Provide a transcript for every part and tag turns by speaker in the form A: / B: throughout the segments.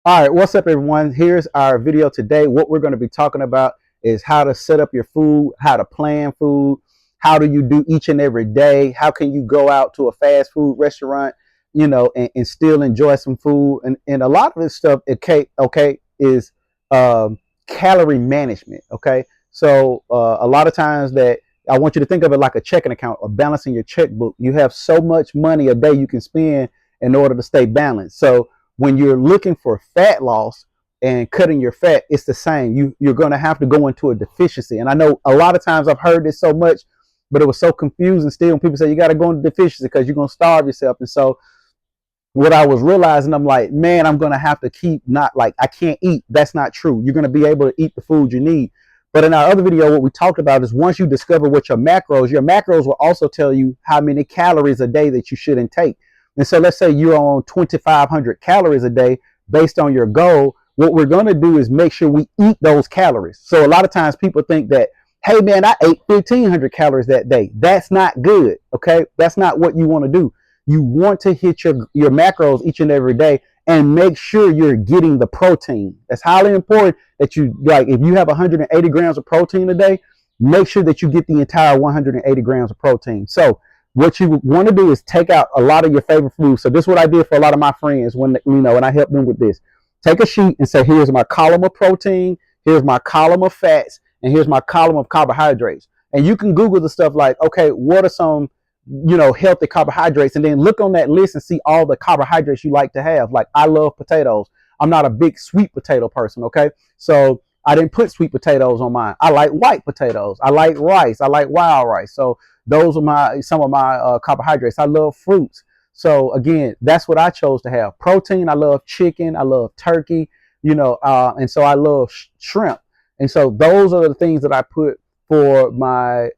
A: All right, what's up, everyone? Here's our video today. What we're going to be talking about is how to set up your food, how to plan food, how do you do each and every day, how can you go out to a fast food restaurant, and still enjoy some food. And a lot of this stuff, is um, calorie management, okay? So a lot of times that I want you to think of it like a checking account or balancing your checkbook. You have so much money a day you can spend in order to stay balanced. So when you're looking for fat loss and cutting your fat, it's the same. You're going to have to go into a deficiency. And I know a lot of times I've heard this so much, but it was so confusing still when people say you got to go into deficiency because you're going to starve yourself. And so what I was realizing, I'm like, man, I'm going to have to keep not like I can't eat. That's not true. You're going to be able to eat the food you need. But in our other video, what we talked about is once you discover what your macros will also tell you how many calories a day that you should intake. And so let's say you're on 2,500 calories a day based on your goal. What we're going to do is make sure we eat those calories. So a lot of times people think that, hey, man, I ate 1,500 calories that day. That's not good. OK, that's not what you want to do. You want to hit your macros each and every day and make sure you're getting the protein. That's highly important that you like if you have 180 grams of protein a day, make sure that you get the entire 180 grams of protein. So what you want to do is take out a lot of your favorite foods. So this is what I did for a lot of my friends when I help them with this. Take a sheet and say, here's my column of protein, here's my column of fats, and here's my column of carbohydrates. And you can Google the stuff like, okay, what are some healthy carbohydrates, and then look on that list and see all the carbohydrates you like to have. Like I love potatoes. I'm not a big sweet potato person. Okay. So I didn't put sweet potatoes on mine. I like white potatoes. I like rice. I like wild rice. So those are some of my carbohydrates. I love fruits. So again, that's what I chose to have. Protein. I love chicken. I love turkey, and so I love shrimp. And so those are the things that I put for my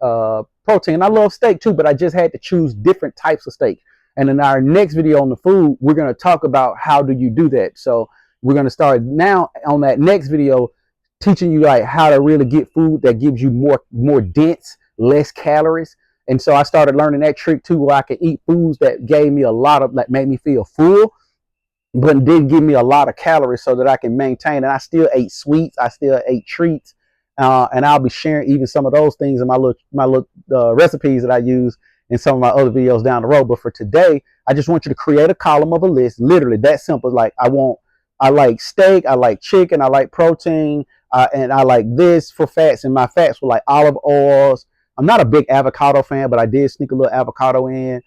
A: protein. I love steak too, but I just had to choose different types of steak. And in our next video on the food, we're going to talk about how do you do that. So we're going to start now on that next video, teaching you like how to really get food that gives you more dense, less calories. And so I started learning that trick too, where I could eat foods that gave me a lot of, that made me feel full, but didn't give me a lot of calories so that I can maintain. And I still ate sweets. I still ate treats. And I'll be sharing even some of those things in my little recipes that I use in some of my other videos down the road. But for today, I just want you to create a column of a list. Literally that simple. Like I like steak, I like chicken, I like protein, and I like this for fats. And my fats were like olive oils. I'm not a big avocado fan, but I did sneak a little avocado in.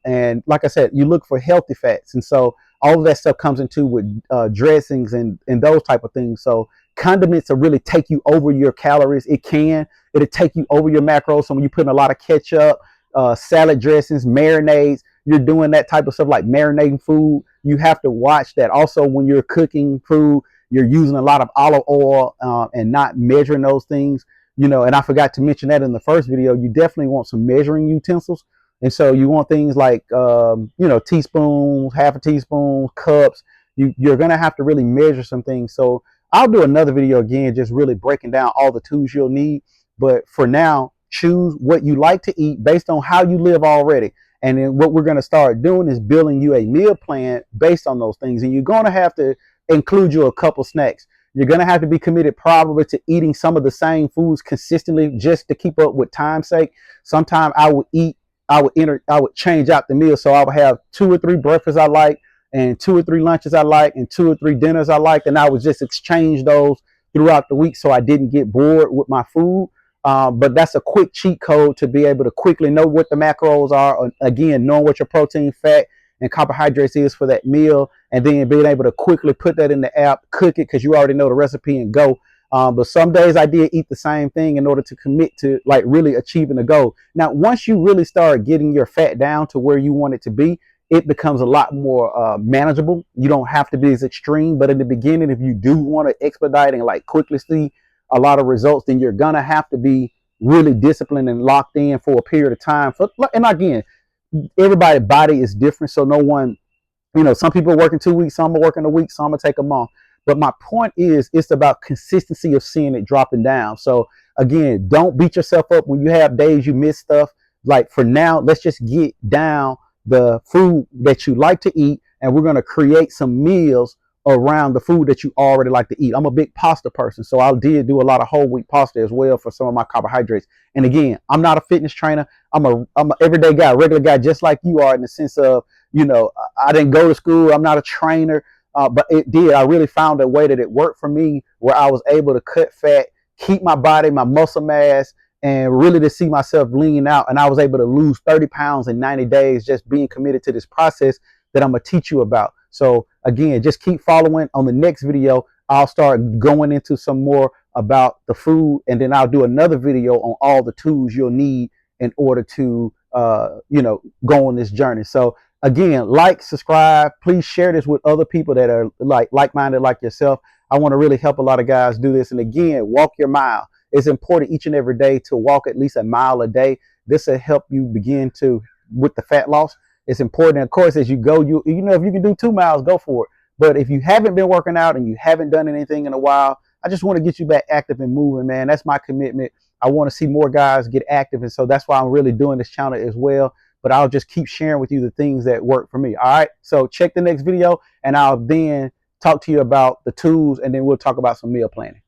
A: And like I said, you look for healthy fats. And so all of that stuff comes into with dressings and those type of things. So condiments will really take you over your calories. It'll take you over your macros. So when you're putting a lot of ketchup, salad dressings, marinades, you're doing that type of stuff like marinating food. You have to watch that. Also, when you're cooking food, you're using a lot of olive oil and not measuring those things. And I forgot to mention that in the first video. You definitely want some measuring utensils. And so you want things like, teaspoons, half a teaspoon, cups. You're going to have to really measure some things. So I'll do another video again, just really breaking down all the tools you'll need. But for now, choose what you like to eat based on how you live already. And then what we're going to start doing is building you a meal plan based on those things. And you're going to have to include you a couple snacks. You're going to have to be committed probably to eating some of the same foods consistently just to keep up with time's sake. Sometimes I would change out the meal. So I would have 2 or 3 breakfasts I like, and 2 or 3 lunches I like, and 2 or 3 dinners I like, and I would just exchange those throughout the week so I didn't get bored with my food. But that's a quick cheat code to be able to quickly know what the macros are. Again, knowing what your protein, fat, and carbohydrates is for that meal, and then being able to quickly put that in the app, cook it because you already know the recipe and go. But some days I did eat the same thing in order to commit to like really achieving the goal. Now, once you really start getting your fat down to where you want it to be, it becomes a lot more manageable. You don't have to be as extreme. But in the beginning, if you do want to expedite and like quickly see a lot of results, then you're going to have to be really disciplined and locked in for a period of time. And again, everybody's body is different. So no one, some people are working 2 weeks, some are working a week, some will take a month. But my point is, it's about consistency of seeing it dropping down. So again, don't beat yourself up when you have days you miss stuff. Like for now, let's just get down the food that you like to eat, and we're going to create some meals around the food that you already like to eat. I'm a big pasta person, so I did do a lot of whole wheat pasta as well for some of my carbohydrates. And again, I'm not a fitness trainer. I'm a everyday guy, regular guy, just like you are, in the sense of, I didn't go to school. I'm not a trainer, but it did. I really found a way that it worked for me, where I was able to cut fat, keep my body, my muscle mass, and really to see myself lean out. And I was able to lose 30 pounds in 90 days, just being committed to this process that I'm going to teach you about. So again, just keep following. On the next video, I'll start going into some more about the food, and then I'll do another video on all the tools you'll need in order to, go on this journey. So again, like, subscribe, please share this with other people that are like-minded like yourself. I want to really help a lot of guys do this. And again, walk your mile. It's important each and every day to walk at least a mile a day. This will help you begin to, with the fat loss. It's important, of course, as you go, if you can do 2 miles, go for it. But if you haven't been working out and you haven't done anything in a while, I just want to get you back active and moving, man. That's my commitment. I want to see more guys get active. And so that's why I'm really doing this channel as well. But I'll just keep sharing with you the things that work for me. All right. So check the next video, and I'll then talk to you about the tools, and then we'll talk about some meal planning.